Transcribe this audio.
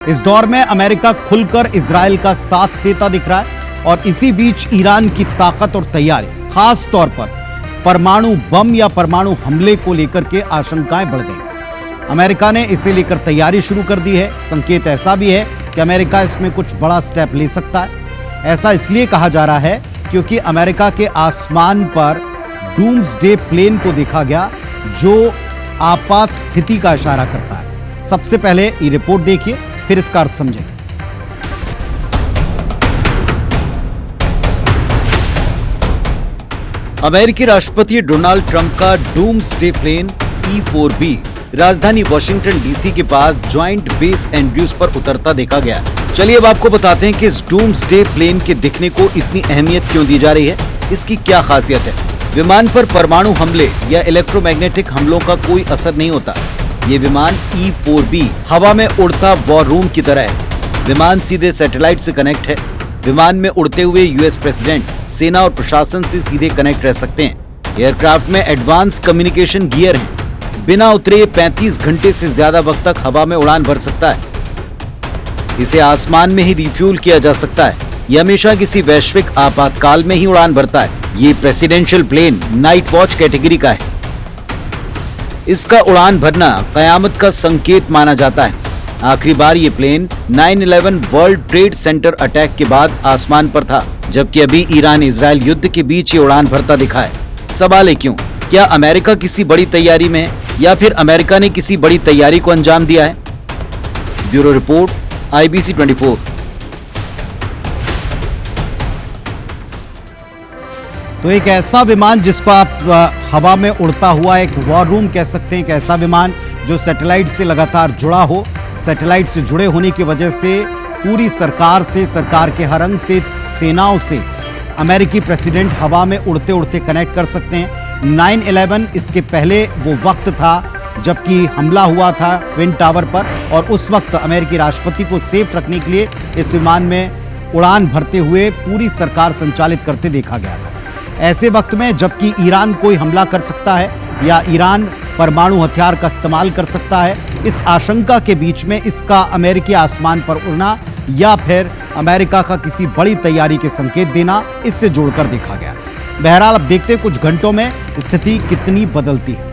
इस दौर में अमेरिका खुलकर इजराइल का साथ देता दिख रहा है और इसी बीच ईरान की ताकत और तैयारी, खास तौर पर परमाणु बम या परमाणु हमले को लेकर के आशंकाएं बढ़ गई। अमेरिका ने इसे लेकर तैयारी शुरू कर दी है। संकेत ऐसा भी है कि अमेरिका इसमें कुछ बड़ा स्टेप ले सकता है। ऐसा इसलिए कहा जा रहा है क्योंकि अमेरिका के आसमान पर डूम्सडे प्लेन को देखा गया जो आपात स्थिति का इशारा करता है। सबसे पहले ये रिपोर्ट देखिए, फिर इसका अर्थ समझें। अमेरिकी राष्ट्रपति डोनाल्ड ट्रंप का डूम्सडे प्लेन E-4B राजधानी वॉशिंगटन डीसी के पास ज्वाइंट बेस एंड्रयूज पर उतरता देखा गया। चलिए अब आपको बताते हैं कि इस डूम्सडे प्लेन के दिखने को इतनी अहमियत क्यों दी जा रही है, इसकी क्या खासियत है। विमान पर परमाणु हमले या इलेक्ट्रोमैग्नेटिक हमलों का कोई असर नहीं होता। ये विमान E-4B हवा में उड़ता वॉर रूम की तरह है। विमान सीधे सैटेलाइट से कनेक्ट है। विमान में उड़ते हुए यूएस प्रेसिडेंट, सेना और प्रशासन से सीधे कनेक्ट रह सकते हैं। एयरक्राफ्ट में एडवांस कम्युनिकेशन गियर हैं। बिना उतरे 35 घंटे से ज्यादा वक्त तक हवा में उड़ान भर सकता है। इसे आसमान में ही रिफ्यूल किया जा सकता है। यह हमेशा किसी वैश्विक आपातकाल में ही उड़ान भरता है। ये presidential plane night watch category का है। इसका उड़ान भरना कयामत का संकेत माना जाता है। आखिरी बार ये plane 9/11 world trade center attack के बाद आसमान पर था, जबकि अभी ईरान इजराइल युद्ध के बीच ये उड़ान भरता दिखा है। सवाल है क्यों? क्या अमेरिका किसी बड़ी तैयारी में है या फिर अमेरिका ने किसी बड़ी तैयारी को अंजाम दिया है? Bureau report, IBC 24। तो एक ऐसा विमान जिसको आप हवा में उड़ता हुआ एक वॉर रूम कह सकते हैं, एक ऐसा विमान जो सैटेलाइट से लगातार जुड़ा हो। सैटेलाइट से जुड़े होने की वजह से पूरी सरकार से, सरकार के हर अंग से, सेनाओं से अमेरिकी प्रेसिडेंट हवा में उड़ते उड़ते कनेक्ट कर सकते हैं। 9/11 इसके पहले वो वक्त था जबकि हमला हुआ था ट्विन टावर पर, और उस वक्त अमेरिकी राष्ट्रपति को सेफ रखने के लिए इस विमान में उड़ान भरते हुए पूरी सरकार संचालित करते देखा गया था। ऐसे वक्त में जबकि ईरान कोई हमला कर सकता है या ईरान परमाणु हथियार का इस्तेमाल कर सकता है, इस आशंका के बीच में इसका अमेरिकी आसमान पर उड़ना या फिर अमेरिका का किसी बड़ी तैयारी के संकेत देना, इससे जोड़कर देखा गया। बहरहाल अब देखते हैं कुछ घंटों में स्थिति कितनी बदलती है।